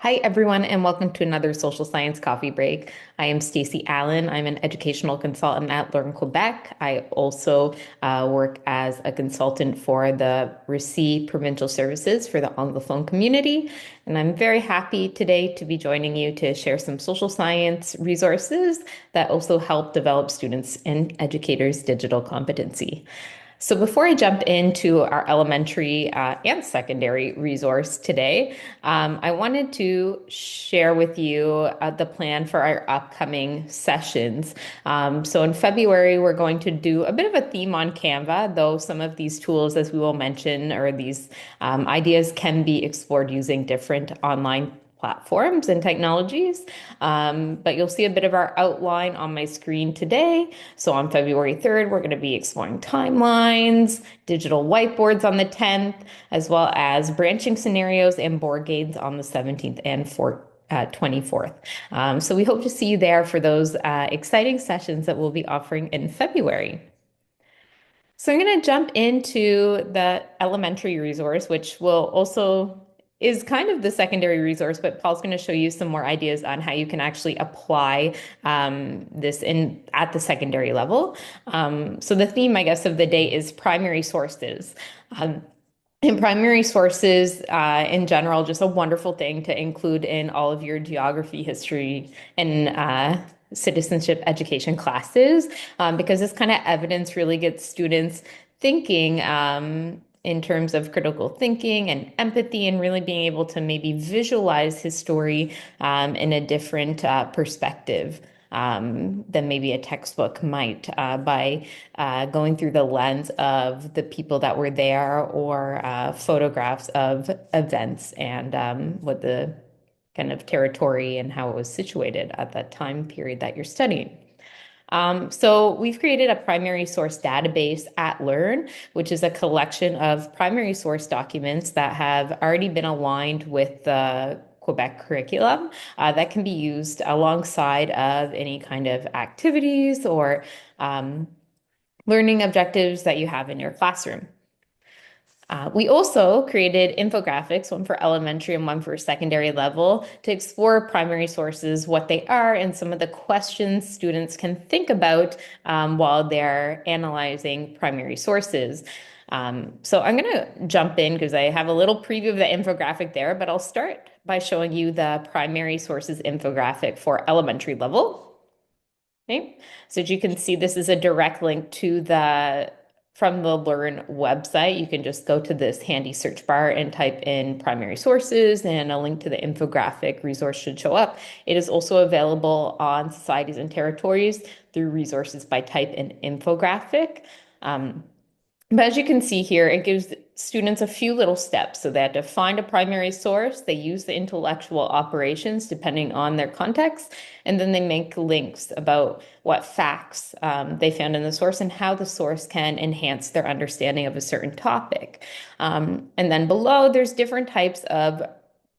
Hi, everyone, and welcome to another Social Science Coffee Break. I am Stacey Allen. I'm an educational consultant at Learn Quebec. I also work as a consultant for the RICI Provincial Services for the Anglophone community. And I'm very happy today to be joining you to share some social science resources that also help develop students and educators' digital competency. So before I jump into our elementary and secondary resource today, I wanted to share with you the plan for our upcoming sessions. So in February, we're going to do a bit of a theme on Canva, though some of these tools, as we will mention, or these ideas can be explored using different online platforms and technologies. But you'll see a bit of our outline on my screen today. So on February 3rd, we're going to be exploring timelines, digital whiteboards on the 10th, as well as branching scenarios and board games on the 17th and 24th. So we hope to see you there for those exciting sessions that we'll be offering in February. So I'm going to jump into the elementary resource, which will also is kind of the secondary resource, but Paul's going to show you some more ideas on how you can actually apply this in at the secondary level. So the theme, I guess, of the day is primary sources. Um, and primary sources, in general, just a wonderful thing to include in all of your geography, history, and citizenship education classes, because this kind of evidence really gets students thinking in terms of critical thinking and empathy, and really being able to maybe visualize history in a different perspective than maybe a textbook might by going through the lens of the people that were there or photographs of events and what the kind of territory and how it was situated at that time period that you're studying. So we've created a primary source database at Learn, which is a collection of primary source documents that have already been aligned with the Quebec curriculum that can be used alongside of any kind of activities or learning objectives that you have in your classroom. We also created infographics, one for elementary and one for secondary level, to explore primary sources, what they are, and some of the questions students can think about while they're analyzing primary sources. So I'm going to jump in because I have a little preview of the infographic there, but I'll start by showing you the primary sources infographic for elementary level. Okay, so as you can see, this is a direct link to the from the Learn website. You can just go to this handy search bar and type in primary sources, and a link to the infographic resource should show up. It is also available on Societies and Territories through resources by type in infographic. But as you can see here, it gives students a few little steps. So they have to find a primary source, they use the intellectual operations depending on their context, and then they make links about what facts they found in the source and how the source can enhance their understanding of a certain topic. And then below, there's different types of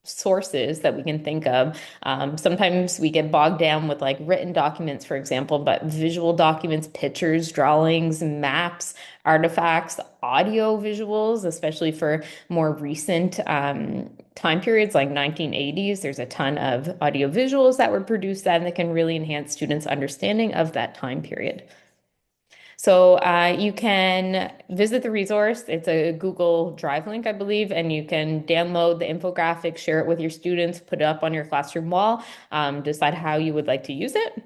sources that we can think of. Sometimes we get bogged down with like written documents, for example, but visual documents, pictures, drawings, maps, artifacts, audio visuals, especially for more recent time periods like 1980s. There's a ton of audio visuals that were produced then that can really enhance students' understanding of that time period. So you can visit the resource. It's a Google Drive link, I believe, and you can download the infographic, share it with your students, put it up on your classroom wall, decide how you would like to use it.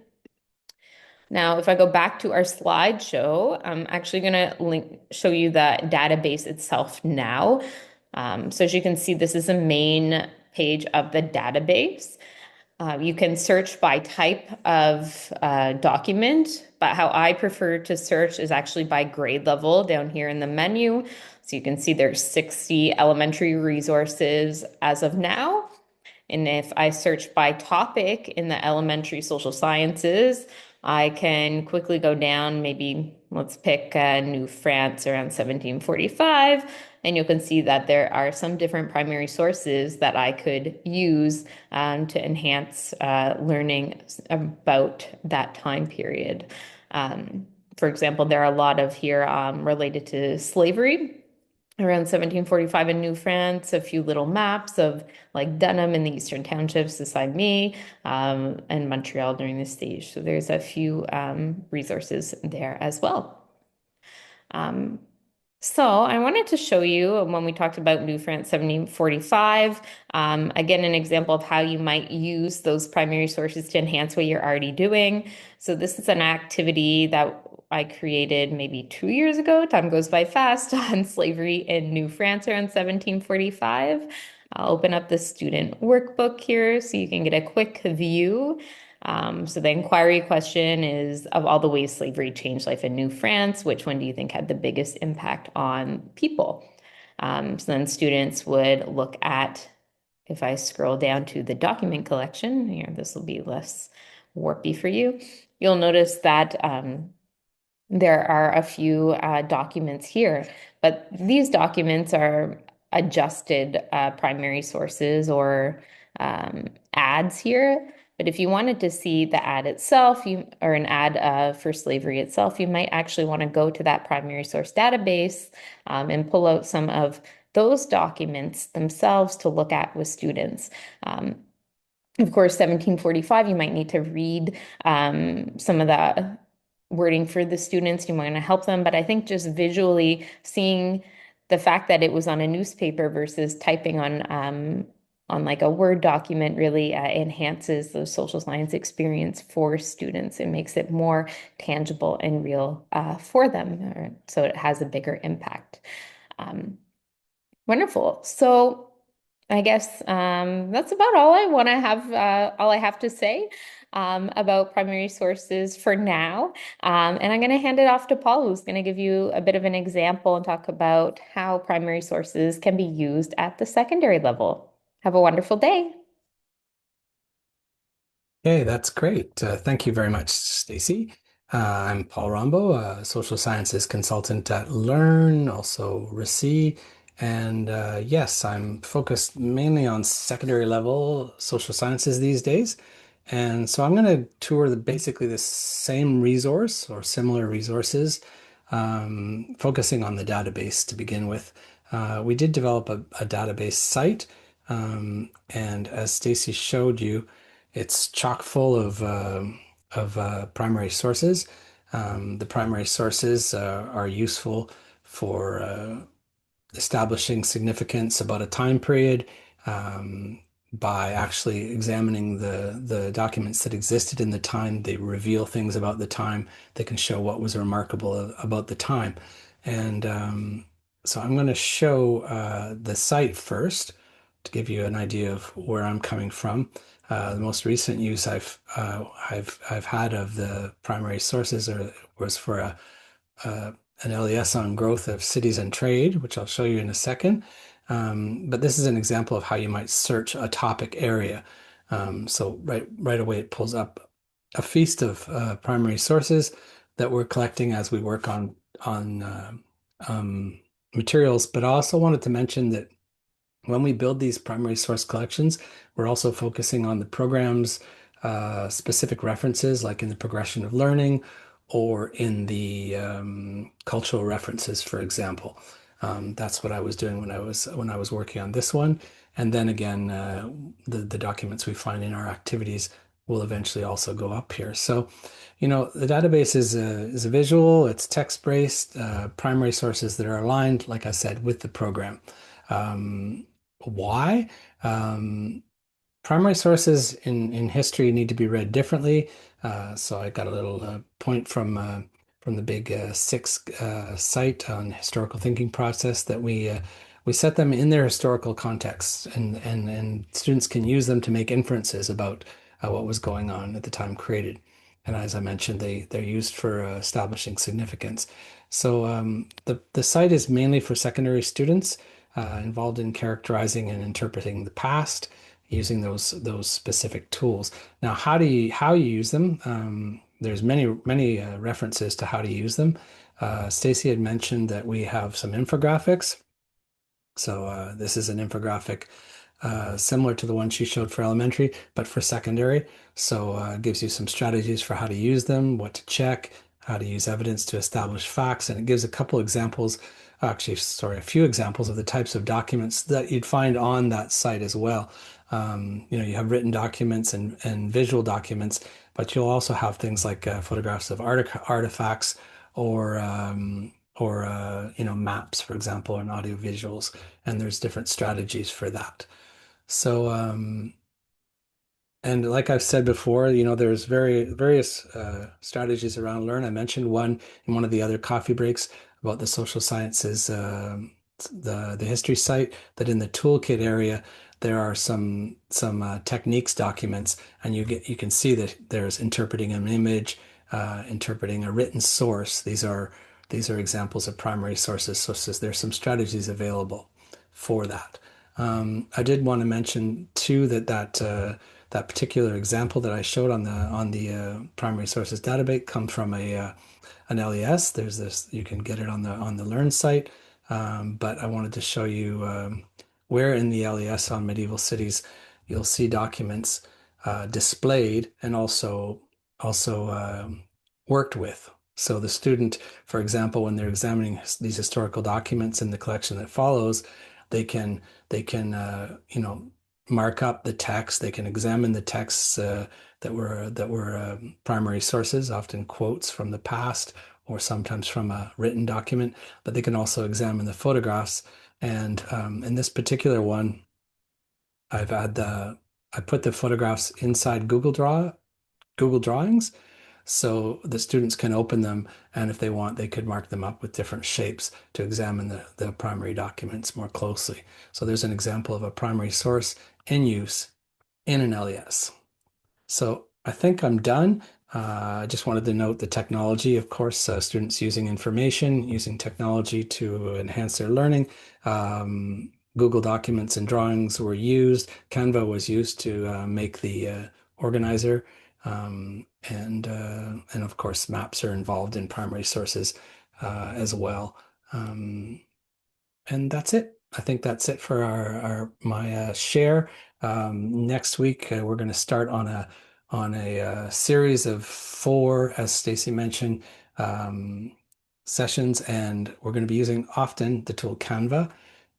Now, if I go back to our slideshow, I'm actually going to show you the database itself now. So as you can see, this is the main page of the database. You can search by type of document, but how I prefer to search is actually by grade level down here in the menu. So you can see there's 60 elementary resources as of now. And if I search by topic in the elementary social sciences, I can quickly go down, maybe let's pick New France around 1745, and you can see that there are some different primary sources that I could use to enhance learning about that time period. For example, there are a lot of here related to slavery. around 1745 in New France, a few little maps of like Dunham and the Eastern Townships beside me, and Montreal during this stage. So there's a few resources there as well. Um, so I wanted to show you when we talked about New France 1745, again, an example of how you might use those primary sources to enhance what you're already doing. So this is an activity that I created maybe 2 years ago. Time goes by fast on slavery in New France around 1745. I'll open up the student workbook here so you can get a quick view. So the inquiry question is, of all the ways slavery changed life in New France, which one do you think had the biggest impact on people? So then students would look at, if I scroll down to the document collection, here, this will be less warpy for you. You'll notice that there are a few documents here, but these documents are adjusted primary sources or ads here. But if you wanted to see the ad itself, or an ad for slavery itself, you might actually want to go to that primary source database and pull out some of those documents themselves to look at with students. Of course, 1745, you might need to read some of the wording for the students. You might want to help them, but I think just visually seeing the fact that it was on a newspaper versus typing on like a Word document really enhances the social science experience for students. It makes it more tangible and real for them, so it has a bigger impact. Wonderful. So I guess that's about all I have to say about primary sources for now. And I'm going to hand it off to Paul, who's going to give you a bit of an example and talk about how primary sources can be used at the secondary level. Have a wonderful day. Hey, that's great. Thank you very much, Stacy. I'm Paul Rombo, a social sciences consultant at Learn, also RECI. And yes, I'm focused mainly on secondary level social sciences these days. And so I'm going to tour basically the same resource or similar resources, focusing on the database to begin with. We did develop a database site, and as Stacy showed you, it's chock full of primary sources. The primary sources are useful for establishing significance about a time period by actually examining the documents that existed in the time. They reveal things about the time. They can show what was remarkable about the time. And so I'm going to show the site first to give you an idea of where I'm coming from. The most recent use I've had of the primary sources was for an LES on growth of cities and trade, which I'll show you in a second. But this is an example of how you might search a topic area. So right away it pulls up a feast of primary sources that we're collecting as we work on materials. But I also wanted to mention that when we build these primary source collections, we're also focusing on the program's specific references, like in the progression of learning or in the cultural references, for example. That's what I was doing when I was working on this one. And then again, the documents we find in our activities will eventually also go up here. So, the database is a visual, it's text-based, primary sources that are aligned, like I said, with the program. Why? Um, Primary sources in history need to be read differently. So I got a little point from the Big Six site on historical thinking process that we set them in their historical context, and students can use them to make inferences about what was going on at the time created. And as I mentioned, they're used for establishing significance. So the site is mainly for secondary students involved in characterizing and interpreting the past using those specific tools. Now, how you use them? There's many references to how to use them. Stacy had mentioned that we have some infographics. So this is an infographic similar to the one she showed for elementary, but for secondary. So it gives you some strategies for how to use them, what to check, how to use evidence to establish facts, and it gives a couple examples actually, sorry, a few examples of the types of documents that you'd find on that site as well. You have written documents and visual documents, but you'll also have things like photographs of artifacts or maps, for example, and audio visuals. And there's different strategies for that. So, and like I've said before, there's various strategies around Learn. I mentioned one in one of the other coffee breaks about the social sciences, the history site. That in the toolkit area there are some techniques documents, and you can see that there's interpreting an image, interpreting a written source. These are examples of primary sources. So there's some strategies available for that. I did want to mention too that particular example that I showed on the primary sources database come from an LES. There's this, you can get it on the Learn site, but I wanted to show you where in the LES on medieval cities you'll see documents displayed and also worked with. So the student, for example, when they're examining these historical documents in the collection that follows, they can mark up the text. They can examine the texts that were primary sources, often quotes from the past or sometimes from a written document. But they can also examine the photographs. And in this particular one, I've had the I put the photographs inside Google Drawings, so the students can open them, and if they want, they could mark them up with different shapes to examine the primary documents more closely. So there's an example of a primary source in use in an LES. So I think I'm done. I just wanted to note the technology, of course, students using information, using technology to enhance their learning. Google Documents and drawings were used. Canva was used to make the organizer. And of course, maps are involved in primary sources as well. Um, and that's it. I think that's it for my share. Next week we're going to start on a series of four, as Stacy mentioned, um, sessions, and we're going to be using often the tool Canva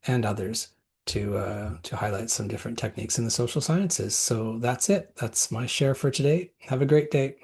and others to highlight some different techniques in the social sciences. So that's it. That's my share for today. Have a great day.